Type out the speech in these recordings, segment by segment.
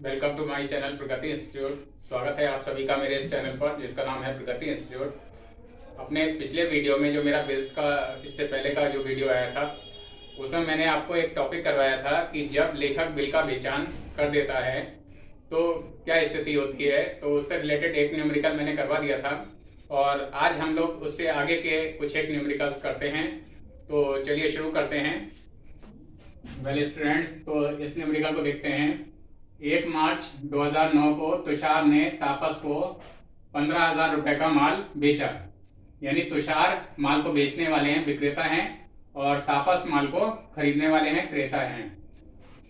Welcome to my channel Pragati institute. स्वागत है आप सभी का मेरे इस चैनल पर जिसका नाम है प्रगति इंस्टीट्यूट। अपने पिछले वीडियो में जो मेरा बिल्स का इससे पहले का जो वीडियो आया था उसमें मैंने आपको एक टॉपिक करवाया था कि जब लेखक बिल का बेचान कर देता है तो क्या स्थिति होती है। तो उससे रिलेटेड एक न्यूमेरिकल मैंने करवा दिया था और आज हम लोग उससे आगे के कुछ एक न्यूमेरिकल्स करते हैं। तो चलिए शुरू करते हैं। वेल स्टूडेंट्स, तो इस न्यूमेरिकल को देखते हैं। 1 मार्च 2009 को तुषार ने तापस को 15,000 रुपए का माल बेचा। यानी तुषार माल को बेचने वाले हैं, विक्रेता हैं, और तापस माल को खरीदने वाले हैं, क्रेता हैं।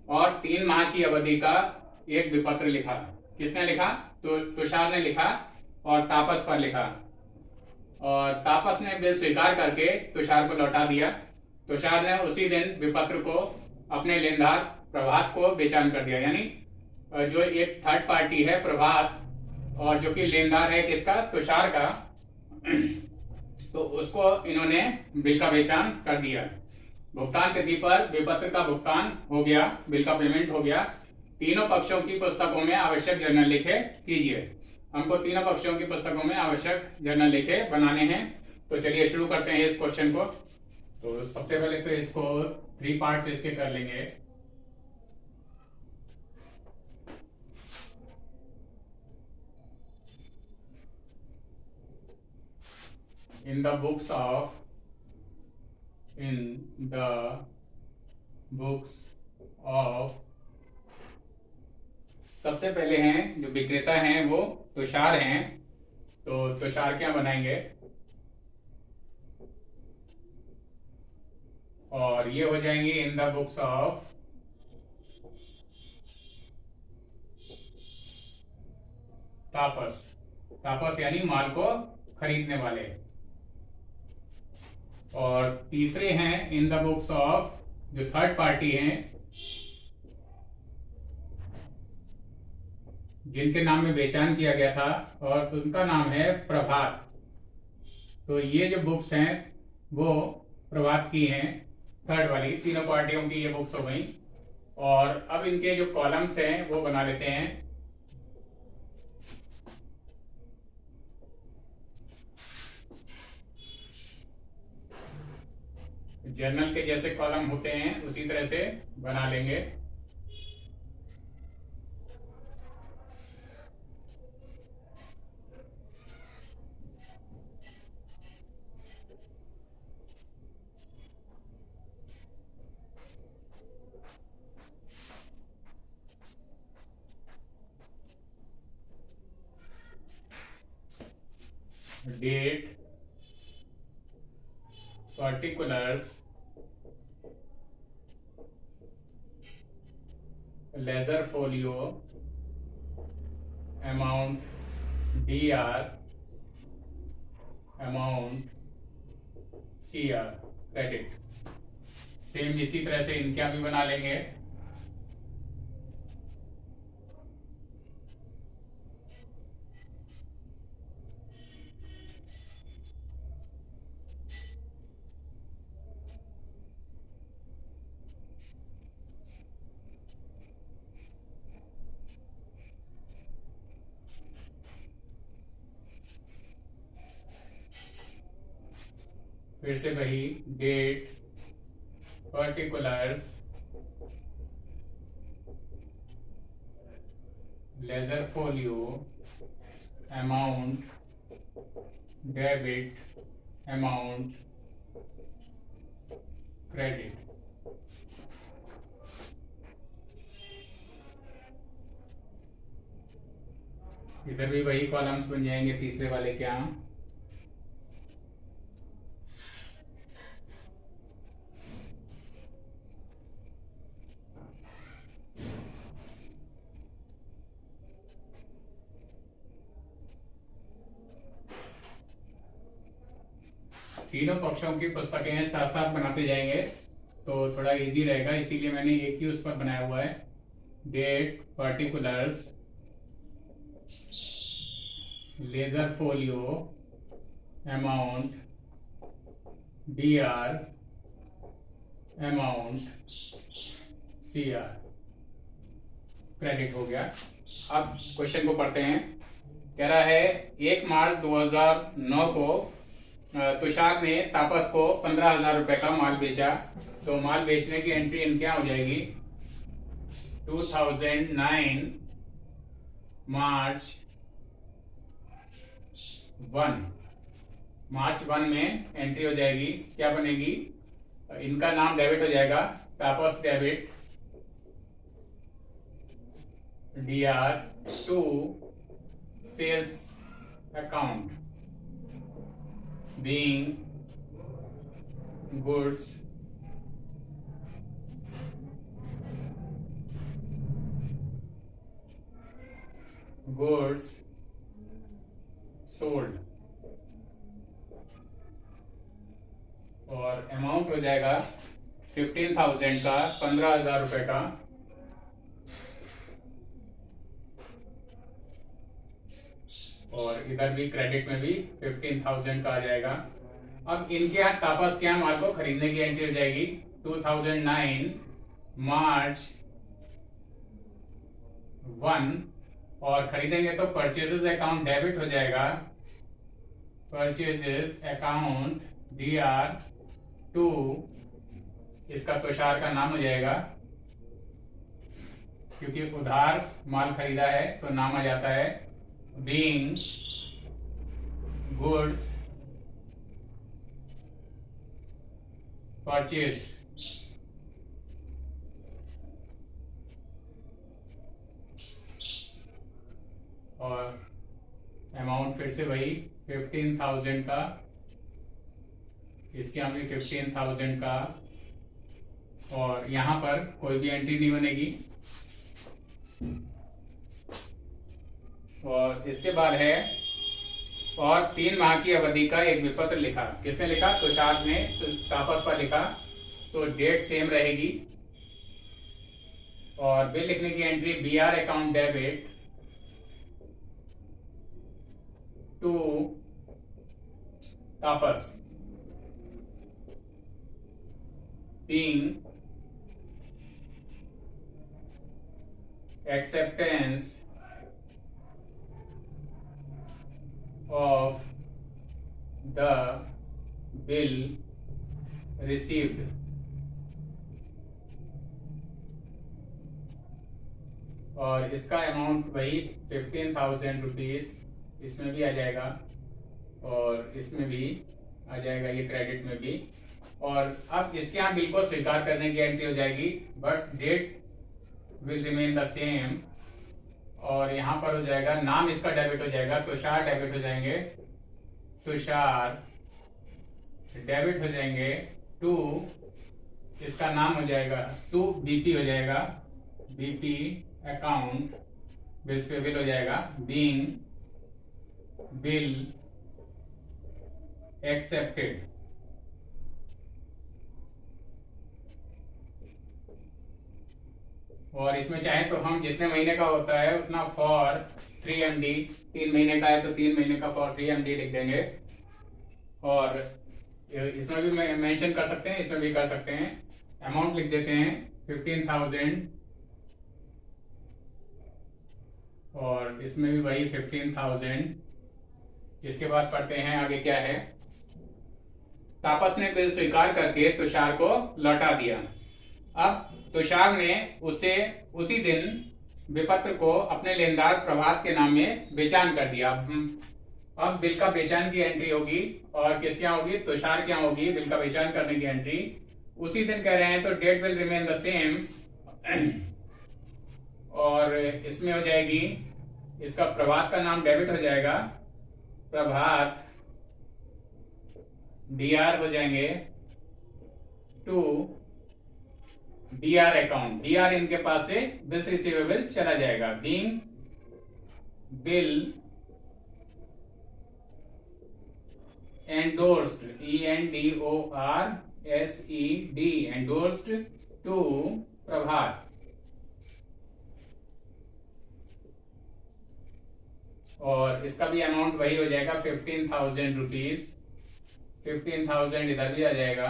और 3 माह की अवधि का एक विपत्र लिखा। किसने लिखा? तो तुषार ने लिखा और तापस पर लिखा। और तापस ने बिल स्वीकार करके तुषार को लौटा दिया। तुषार ने उसी दिन विपत्र को अपने लेनदार प्रभात को बेचान कर दिया। यानी जो एक थर्ड पार्टी है प्रभात, और जो कि लेनदार है किसका? तुषार का, तो उसको इन्होंने बिल का बेचान कर दिया। भुगतान तिथि पर विपत्र का भुगतान हो गया, बिल का पेमेंट हो गया। तीनों पक्षों की पुस्तकों में आवश्यक जर्नल लिखे कीजिए। हमको तीनों पक्षों की पुस्तकों में आवश्यक जर्नल लिखे बनाने हैं। तो चलिए शुरू करते हैं इस क्वेश्चन को। तो सबसे पहले तो इसको 3 पार्ट्स इसके कर लेंगे। in the books of सबसे पहले हैं जो विक्रेता हैं वो तुषार हैं। तो तुषार क्या बनाएंगे? और ये हो जाएंगे इन द बुक्स ऑफ तापस। तापस यानी माल को खरीदने वाले। और तीसरे हैं इन द बुक्स ऑफ जो थर्ड पार्टी हैं, जिनके नाम में बेचान किया गया था, और उनका नाम है प्रभात। तो ये जो बुक्स हैं वो प्रभात की हैं, थर्ड वाली। तीनों पार्टियों की ये बुक्स हो गई। और अब इनके जो कॉलम्स हैं वो बना लेते हैं। जर्नल के जैसे कॉलम होते हैं उसी तरह से बना लेंगे। Date, particulars, ledger folio, amount, DR, amount, CR, credit. Same इसी तरह से इनका भी बना लेंगे। फिर से वही date, particulars, ledger folio, amount, debit, amount, credit. इधर भी वही कॉलम्स बन जाएंगे तीसरे वाले के यहाँ। तीनों पक्षों की पुस्तकें साथ साथ बनाते जाएंगे तो थोड़ा इजी रहेगा, इसीलिए मैंने एक ही उस पर बनाया हुआ है। Date, particulars, ledger folio, amount, DR, amount, CR। Credit हो गया। अब क्वेश्चन को पढ़ते हैं। कह रहा है 1 मार्च 2009 को तुषार ने तापस को 15,000 रुपए का माल बेचा। तो माल बेचने की एंट्री इन क्या हो जाएगी? 2009 मार्च 1, मार्च 1 में एंट्री हो जाएगी। क्या बनेगी? इनका नाम डेबिट हो जाएगा, Tapas debit DR to sales account being goods sold. और अमाउंट हो जाएगा 15,000 का, 15,000 रुपए का। और इधर भी क्रेडिट में भी 15,000 का आ जाएगा। अब इनके यहाँ तापस के यहाँ माल को खरीदने की एंट्री हो जाएगी 2009 मार्च 1, और खरीदेंगे तो परचेजेस अकाउंट डेबिट हो जाएगा, परचेजेस अकाउंट DR टू, इसका तुषार का नाम हो जाएगा क्योंकि उधार माल खरीदा है तो नाम आ जाता है, बीइंग गुड्स परचेज। और अमाउंट फिर से वही 15,000 का, इसके यहाँ भी 15,000 का। और यहाँ पर कोई भी एंट्री नहीं बनेगी। और इसके बाद है और 3 माह की अवधि का एक विपत्र लिखा। किसने लिखा? तुषार ने तापस पर लिखा, तो डेट सेम रहेगी। और बिल लिखने की entry BR account debit to Tapas being acceptance of the bill received। और इसका अमाउंट वही 15,000 रुपीज, इसमें भी आ जाएगा और इसमें भी आ जाएगा, ये क्रेडिट में भी। और अब इसके यहाँ बिल को स्वीकार करने की एंट्री हो जाएगी, but date will remain the same. और यहाँ पर हो जाएगा, नाम इसका डेबिट हो जाएगा, तुषार डेबिट हो जाएंगे, तुषार डेबिट हो जाएंगे टू, इसका नाम हो जाएगा टू BP हो जाएगा, BP अकाउंट, बिल्स पे बिल हो जाएगा, बीइंग बिल एक्सेप्टेड। और इसमें चाहे तो हम जितने महीने का होता है उतना फॉर 3MD, 3 महीने का है तो 3 महीने का फॉर 3MD लिख देंगे। और इसमें भी मेंशन कर सकते हैं, इसमें भी कर सकते हैं। अमाउंट लिख देते हैं 15,000 और इसमें भी वही 15,000। इसके बाद पढ़ते हैं आगे क्या है। तापस ने बिल स्वीकार करके तुषार को लौटा दिया। अब तुषार ने उसे उसी दिन विपत्र को अपने लेनदार प्रभात के नाम में बेचान कर दिया। अब बिल का बेचान की एंट्री होगी और किसके यहाँ होगी? तुषार के यहाँ होगी बिल का बेचान करने की एंट्री। उसी दिन कह रहे हैं तो date will remain the same. और इसमें हो जाएगी, इसका प्रभात का नाम डेबिट हो जाएगा, प्रभात DR हो जाएंगे टू DR अकाउंट। DR इनके पास से बिल्स रिसीवेबल चला जाएगा, being bill endorsed, ENDORSED, endorsed to Prabhat. और इसका भी अमाउंट वही हो जाएगा 15,000 रुपीज। 15,000 इधर भी आ जाएगा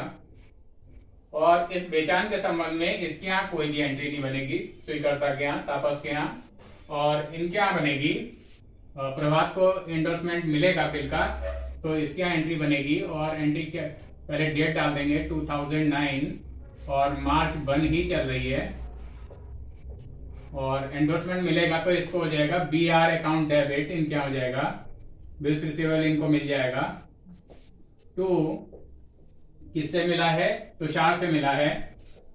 और इस बेचान के संबंध में इसके यहाँ कोई भी एंट्री नहीं बनेगी, स्वीकर्ता के यहाँ, तापस के यहाँ। और इनके यहाँ बनेगी, प्रभात को एंडोर्समेंट मिलेगा बिल का, तो इसके यहाँ एंट्री बनेगी। और एंट्री के पहले डेट डाल देंगे 2009 और मार्च बन ही चल रही है। और एंडोर्समेंट मिलेगा तो इसको हो जाएगा BR अकाउंट डेबिट, इनके यहाँ हो जाएगा। बिल्स रिसीवेबल इनको मिल जाएगा। टू किससे मिला है? तुषार से मिला है,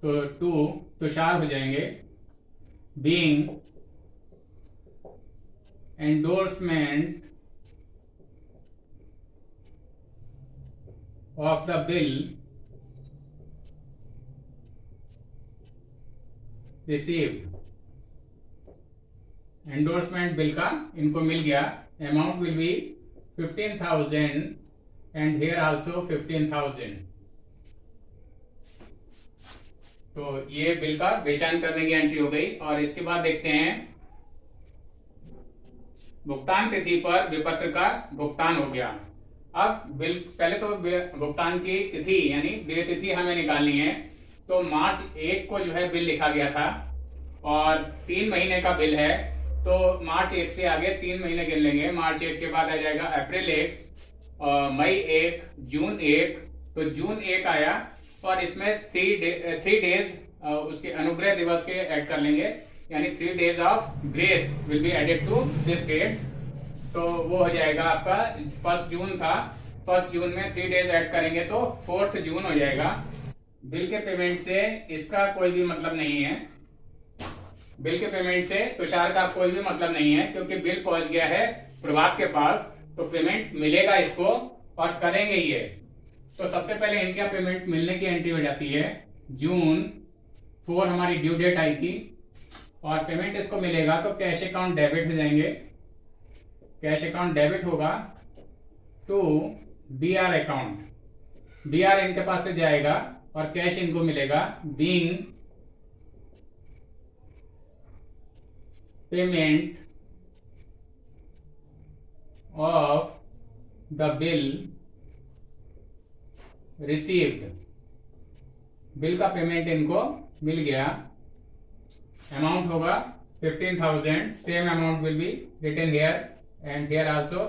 तो टू तुषार हो जाएंगे। Being endorsement of the bill received, endorsement bill का इनको मिल गया। Amount will B 15,000 and here also 15,000। तो ये बिल का बेचान करने की एंट्री हो गई। और इसके बाद देखते हैं भुगतान तिथि पर विपत्र का भुगतान हो गया। अब बिल, पहले तो भुगतान की तिथि यानी देय तिथि हमें निकालनी है। तो मार्च 1 को जो है बिल लिखा गया था और 3 महीने का बिल है, तो मार्च 1 से आगे 3 महीने गिन लेंगे। मार्च 1 के बाद आ जाएगा अप्रैल 1, मई 1, जून 1। तो जून 1 आया और इसमें 3 डेज उसके अनुग्रह दिवस के ऐड कर लेंगे, यानी 3 days of grace will be added to this date. तो वो हो जाएगा आपका 1 जून था, 1 जून में 3 डेज ऐड करेंगे तो 4 जून हो जाएगा। बिल के पेमेंट से इसका कोई भी मतलब नहीं है, बिल के पेमेंट से तुषार का कोई भी मतलब नहीं है, क्योंकि बिल पहुंच गया है प्रभात के पास, तो पेमेंट मिलेगा इसको और करेंगे ये। तो सबसे पहले इनका पेमेंट मिलने की एंट्री हो जाती है। जून 4 हमारी ड्यू डेट आई थी और पेमेंट इसको मिलेगा तो कैश अकाउंट डेबिट हो जाएंगे। कैश अकाउंट डेबिट होगा टू BR अकाउंट, BR इनके पास से जाएगा और कैश इनको मिलेगा। Being payment of the bill received, bill का पेमेंट इनको मिल गया। अमाउंट होगा 15,000, same amount will be written here and here also.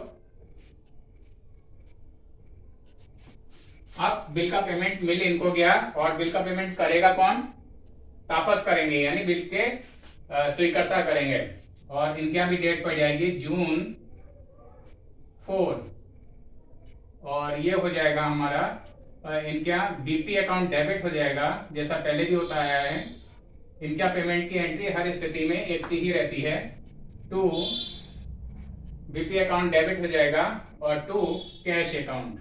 अब बिल का पेमेंट मिल इनको गया और बिल का पेमेंट करेगा कौन? तापस करेंगे, यानी बिल के स्वीकर्ता करेंगे। और इनके यहाँ भी डेट पड़ जाएगी जून 4 और ये हो जाएगा हमारा इनके यहाँ BP अकाउंट डेबिट हो जाएगा, जैसा पहले भी होता आया है। इनका पेमेंट की एंट्री हर स्थिति में एक सी ही रहती है। टू BP अकाउंट डेबिट हो जाएगा और to cash account.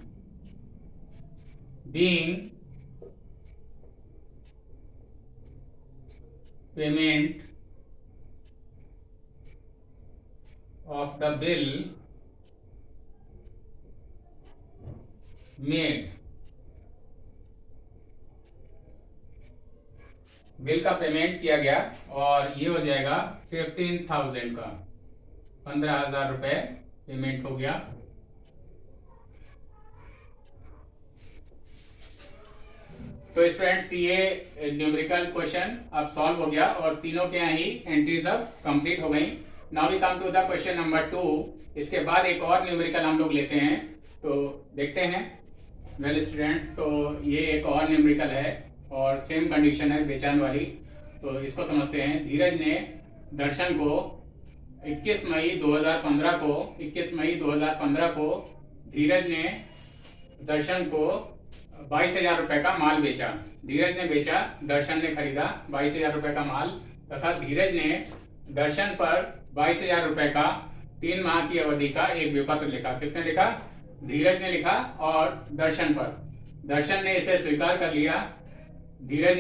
Being payment of the bill made, bill का पेमेंट किया गया और ये हो जाएगा 15,000 का, 15,000 रुपए पेमेंट हो गया। तो स्टूडेंट्स ये न्यूमेरिकल क्वेश्चन अब सॉल्व हो गया और तीनों के यहाँ ही एंट्रीज अब कंप्लीट हो गई। Now we come to the question number 2। इसके बाद एक और न्यूमेरिकल हम लोग लेते हैं, तो देखते हैं। वेल स्टूडेंट्स, तो ये एक और न्यूमेरिकल है और सेम कंडीशन है बेचान वाली, तो इसको समझते हैं। धीरज ने दर्शन को 21 मई 2015 को धीरज ने दर्शन को 22,000 रुपए का माल बेचा। धीरज ने बेचा, दर्शन ने खरीदा 22,000 रुपए का माल, तथा धीरज ने दर्शन पर 22,000 रुपए का 3 माह की अवधि का एक विपत्र लिखा। किसने लिखा? धीरज ने लिखा और दर्शन पर। दर्शन ने इसे स्वीकार कर लिया। धीरज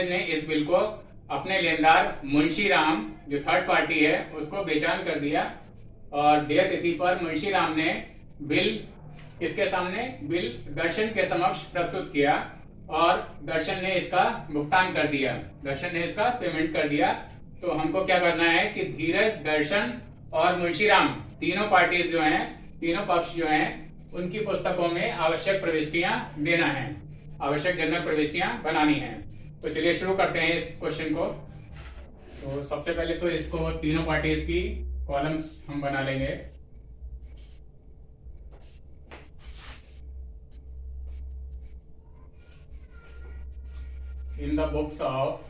ने इस बिल को अपने लेनदार मुंशी राम, जो थर्ड पार्टी है, उसको बेचान कर दिया और देय तिथि पर मुंशी राम ने बिल किसके सामने? बिल दर्शन के समक्ष प्रस्तुत किया और दर्शन ने इसका भुगतान कर दिया, दर्शन ने इसका पेमेंट कर दिया। तो हमको क्या करना है कि धीरज, दर्शन और मुंशी राम तीनों पार्टीज जो हैं, तीनों पक्ष जो हैं, उनकी पुस्तकों में आवश्यक प्रविष्टियां देना है। आवश्यक जनरल प्रविष्टियां बनानी हैं। तो चलिए शुरू करते हैं इस क्वेश्चन को। तो सबसे पहले तो इसको तीनों पार्टीज की कॉलम्स हम बना लेंगे। इन द बुक्स ऑफ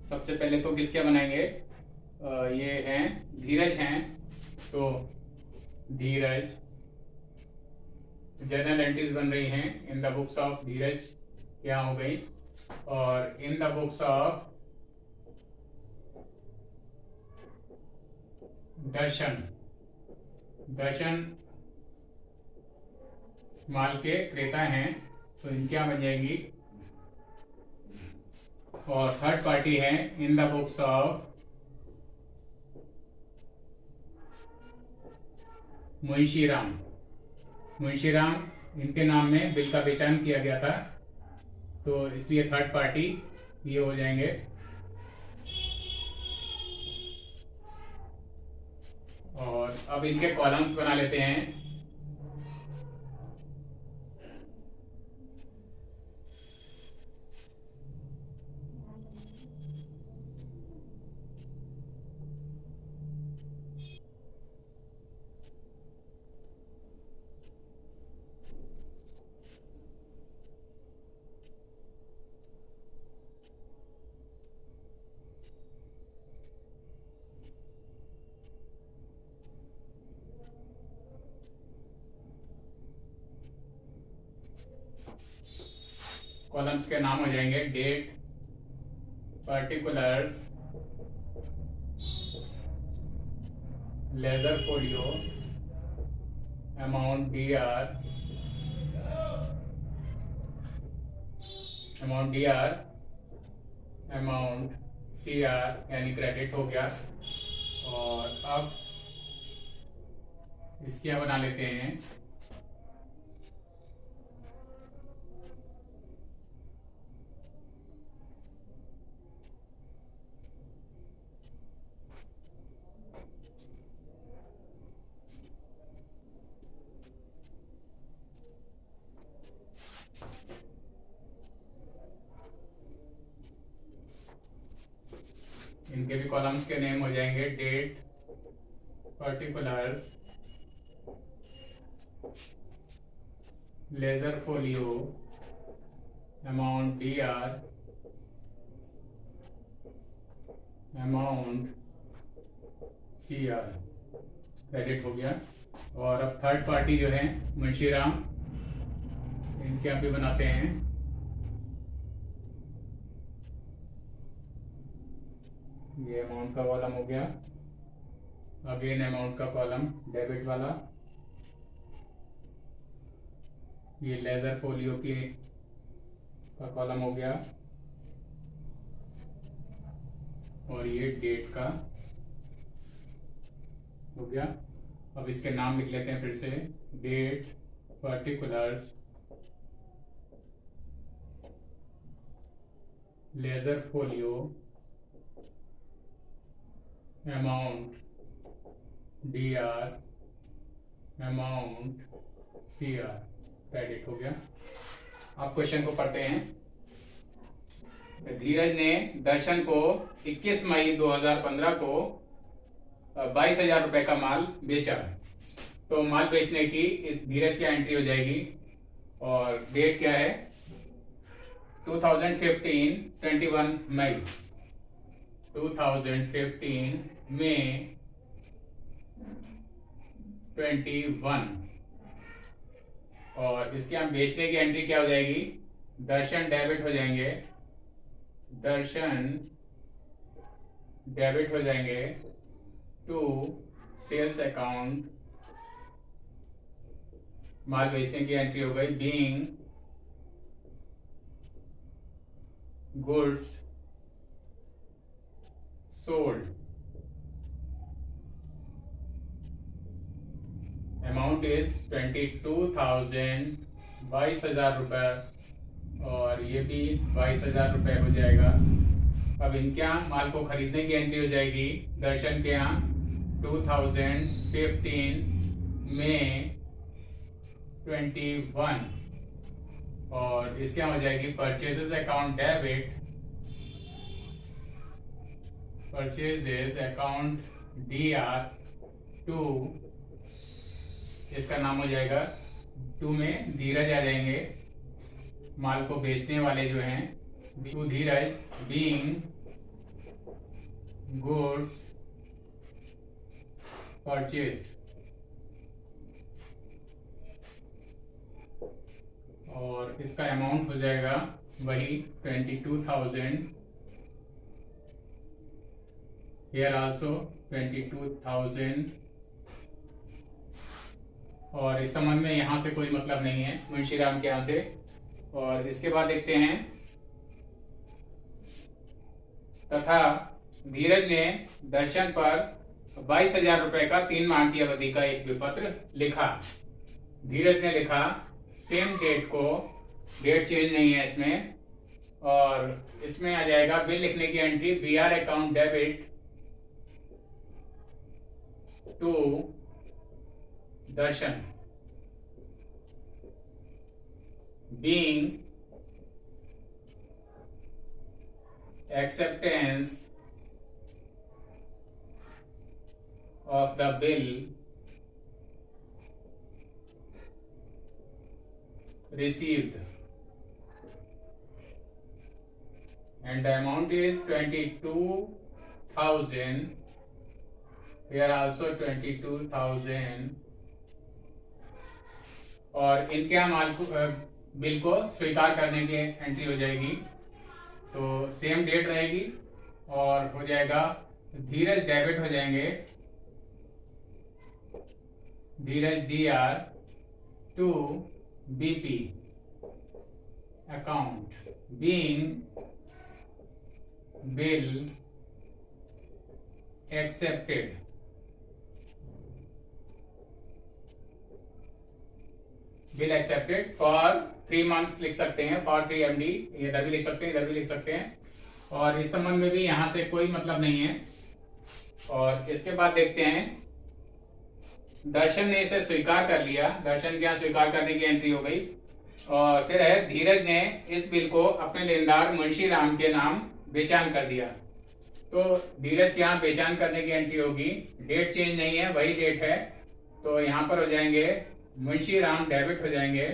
सबसे पहले तो किसके बनाएंगे, ये हैं धीरज हैं, तो धीरज जर्नल एंट्रीज बन रही हैं। इन द बुक्स ऑफ धीरज यहाँ हो गई, और इन द बुक्स ऑफ दर्शन, दर्शन माल के क्रेता हैं, तो इनके यहाँ बन जाएंगी। और थर्ड पार्टी है in the books of Munshiram, Munshiram इनके नाम में बिल का बेचान किया गया था, तो इसलिए थर्ड पार्टी ये हो जाएंगे। और अब इनके कॉलम्स बना लेते हैं। कॉलम्स के नाम हो जाएंगे date, particulars, ledger folio, amount DR, amount DR, amount CR यानी क्रेडिट हो गया। और अब इसके बना लेते हैं इनके भी कॉलम्स के नेम हो जाएंगे date, particulars, ledger folio, amount DR, amount CR credit हो गया। और अब थर्ड पार्टी जो है मुंशीराम, इनके यहाँ भी बनाते हैं। ये अमाउंट का कॉलम हो गया, अगेन अमाउंट का कॉलम डेबिट वाला, ये लेजर फोलियो की का कॉलम हो गया, और ये डेट का हो गया। अब इसके नाम लिख लेते हैं फिर से, date, particulars, ledger folio, amount DR, amount CR credit हो गया। अब क्वेश्चन को पढ़ते हैं। धीरज ने दर्शन को 21 मई 2015 को 22,000 रुपए का माल बेचा। तो माल बेचने की इस धीरज की एंट्री हो जाएगी, और डेट क्या है 2015 21 मई 2015 में 21। और इसके हम बेचने की एंट्री क्या हो जाएगी, दर्शन डेबिट हो जाएंगे, दर्शन डेबिट हो जाएंगे टू सेल्स अकाउंट। माल बेचने की एंट्री हो गई being goods sold. Amount is 22,000, 22,000 रुपये, और ये भी 22,000 रुपये हो जाएगा। अब इनके यहाँ माल को खरीदने की एंट्री हो जाएगी दर्शन के यहाँ 2015 में 21 और इसके यहाँ हो जाएगी purchases account debit, purchases account DR2, इसका नाम हो जाएगा 2 में धीरज आ जाएंगे, माल को बेचने वाले जो हैं, to Dheeraj being goods purchase, और इसका अमाउंट हो जाएगा वही 22,000, here also 22,000, और इस संबंध में यहाँ से कोई मतलब नहीं है मुंशीराम के यहाँ से। और इसके बाद देखते हैं, तथा धीरज ने दर्शन पर 22,000 रुपए का 3 माह की अवधि का एक विपत्र लिखा। धीरज ने लिखा, सेम डेट को, डेट चेंज नहीं है इसमें, और इसमें आ जाएगा बिल लिखने की entry BR account debit to Darshan being acceptance of the bill received, and the amount is 22,000, here also 22,000, और इनके यहाँ माल को बिल को स्वीकार करने की एंट्री हो जाएगी, तो सेम डेट रहेगी और हो जाएगा धीरज डेबिट हो जाएंगे, Dheeraj DR to BP account being bill accepted, bill accepted for 3 months लिख सकते हैं, फॉर 3 MD, इधर भी लिख सकते हैं, इधर भी लिख सकते हैं, और इस संबंध में भी यहां से कोई मतलब नहीं है। और इसके बाद देखते हैं, दर्शन ने इसे स्वीकार कर लिया, दर्शन के यहाँ स्वीकार करने की एंट्री हो गई, और फिर है धीरज ने इस बिल को अपने लेनदार मुंशीराम के नाम बेचान कर दिया। तो धीरज के यहाँ बेचान करने की एंट्री होगी, डेट चेंज नहीं है, वही डेट है, तो यहाँ पर हो जाएंगे मुंशीराम डेबिट हो जाएंगे,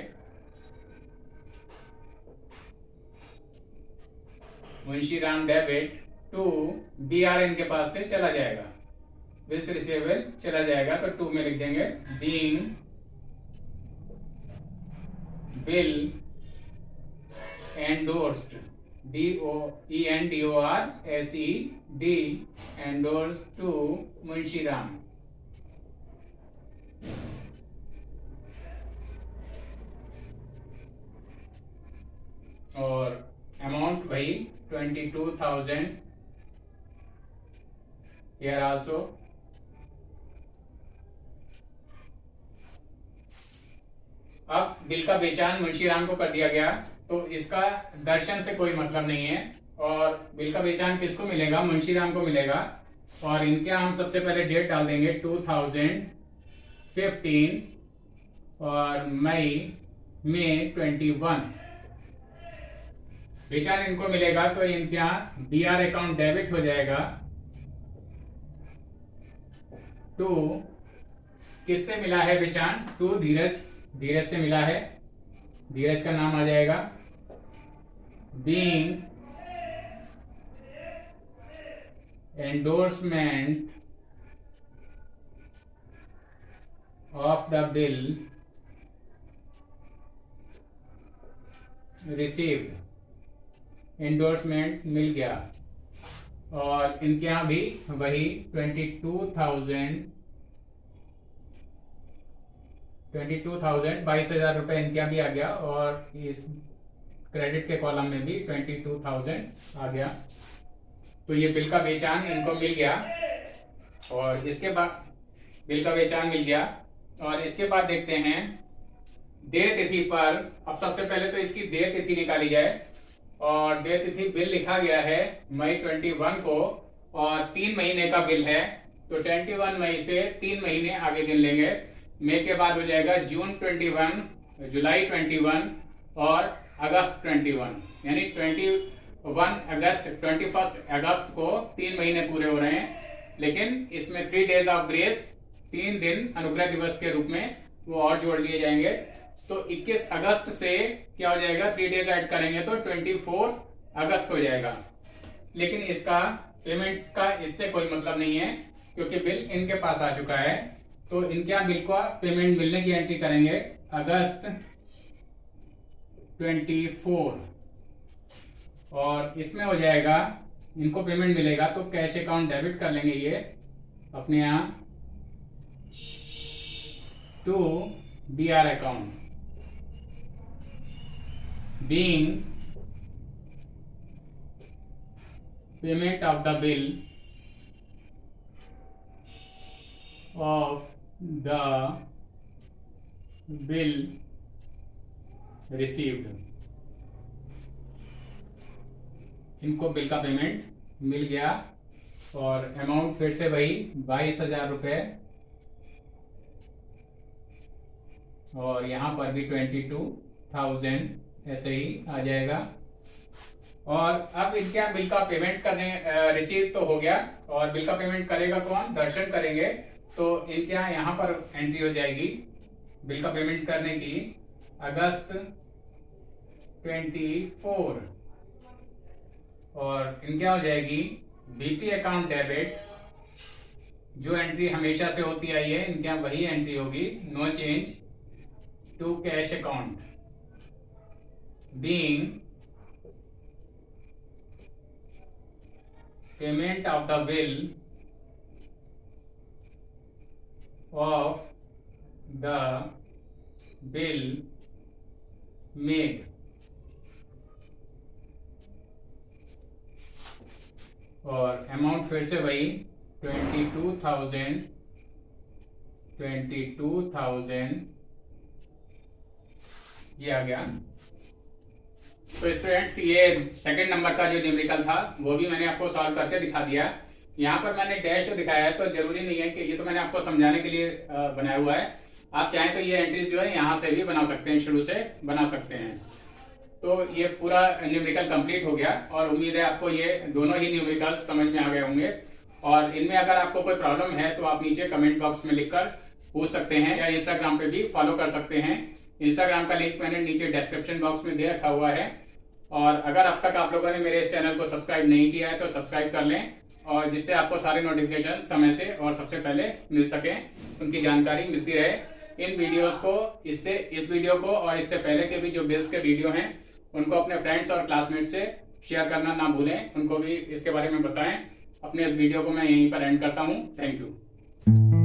मुंशीराम डेबिट टू BR इनके पास से चला जाएगा, बिल्स रिसीवेबल चला जाएगा, तो 2 में लिख देंगे being bill endorsed, ENDORSED endorsed to Munshiram, और अमाउंट वही 22,000, here also, अब बिल का बेचान मुंशीराम को कर दिया गया, तो इसका दर्शन से कोई मतलब नहीं है, और बिल का बेचान किसको मिलेगा, मुंशीराम को मिलेगा, और इनके हम सबसे पहले डेट डाल देंगे 2015 और मई में 21, बेचान इनको मिलेगा, तो इनके यहाँ BR अकाउंट डेबिट हो जाएगा टू, किससे मिला है बेचान, टू धीरज, धीरज से मिला है, धीरज का नाम आ जाएगा, being endorsement of the bill received, endorsement मिल गया, और इनके यहाँ भी वही 22,000 रुपए इनके यहाँ भी आ गया, और इस क्रेडिट के कॉलम में भी 22,000 आ गया, तो ये बिल का बेचान इनको मिल गया, और इसके बाद बिल का बेचान मिल गया, और इसके बाद देखते हैं देय तिथि पर। अब सबसे पहले तो इसकी देय तिथि निकाली जाए, और देय तिथि बिल लिखा गया है मई 21 को, और 3 महीने का बिल है, तो 21 मई से 3 महीने आगे गिन लेंगे। मई के बाद हो जाएगा जून 21, जुलाई 21 और अगस्त 21, यानी 21 अगस्त को 3 महीने पूरे हो रहे हैं। लेकिन इसमें 3 डेज ऑफ ग्रेस, 3 दिन अनुग्रह दिवस के रूप में वो और जोड़ लिए जाएंगे। तो 21 अगस्त से क्या हो जाएगा, 3 डेज ऐड करेंगे तो 24 अगस्त हो जाएगा। लेकिन इसका पेमेंट्स का इससे कोई मतलब नहीं है, क्योंकि बिल इनके पास आ चुका है। तो इनके यहाँ बिल का पेमेंट मिलने की एंट्री करेंगे अगस्त 24, और इसमें हो जाएगा इनको पेमेंट मिलेगा तो कैश अकाउंट डेबिट कर लेंगे ये अपने यहाँ to BR account, being payment of the bill of the bill received। इनको बिल का पेमेंट मिल गया और अमाउंट फिर से वही 22,000 रुपये, और यहाँ पर भी 22,000 ऐसे ही आ जाएगा। और अब इनके यहाँ बिल का पेमेंट करने रिसीव तो हो गया, और बिल का पेमेंट करेगा कौन, दर्शन करेंगे। तो इनके यहाँ पर एंट्री हो जाएगी बिल का पेमेंट करने की अगस्त 24, और इनके यहाँ हो जाएगी BP अकाउंट डेबिट, जो एंट्री हमेशा से होती आई है इनके यहाँ वही एंट्री होगी, no change, to cash account being payment of the bill of the bill made। और अमाउंट फिर से वही 22,000 ये आ गया। तो स्टूडेंट्स, ये सेकंड नंबर का जो न्यूमेरिकल था वो भी मैंने आपको सॉल्व करके दिखा दिया। यहाँ पर मैंने डैश दिखाया है, तो जरूरी नहीं है कि ये तो मैंने आपको समझाने के लिए बनाया हुआ है। आप चाहें तो ये एंट्रीज जो है यहाँ से भी बना सकते हैं, शुरू से बना सकते हैं। तो ये पूरा न्यूमेरिकल कंप्लीट हो गया, और उम्मीद है आपको ये दोनों ही न्यूमेरिकल्स समझ में आ गए होंगे। और इनमें अगर आपको कोई प्रॉब्लम है तो आप नीचे कमेंट बॉक्स में लिखकर पूछ सकते हैं, या इंस्टाग्राम पे भी फॉलो कर सकते हैं। इंस्टाग्राम का लिंक मैंने नीचे डिस्क्रिप्शन बॉक्स में दे रखा हुआ है। और अगर अब तक आप लोगों ने मेरे इस चैनल को सब्सक्राइब नहीं किया है तो सब्सक्राइब कर लें, और जिससे आपको सारे नोटिफिकेशन समय से और सबसे पहले मिल सके, उनकी जानकारी मिलती रहे। इन वीडियोस को इस वीडियो को और इससे पहले के भी जो बिल्स के वीडियो हैं उनको अपने फ्रेंड्स और क्लासमेट से शेयर करना ना भूलें, उनको भी इसके बारे में बताएं। अपने इस वीडियो को मैं यहीं पर एंड करता हूं। Thank you.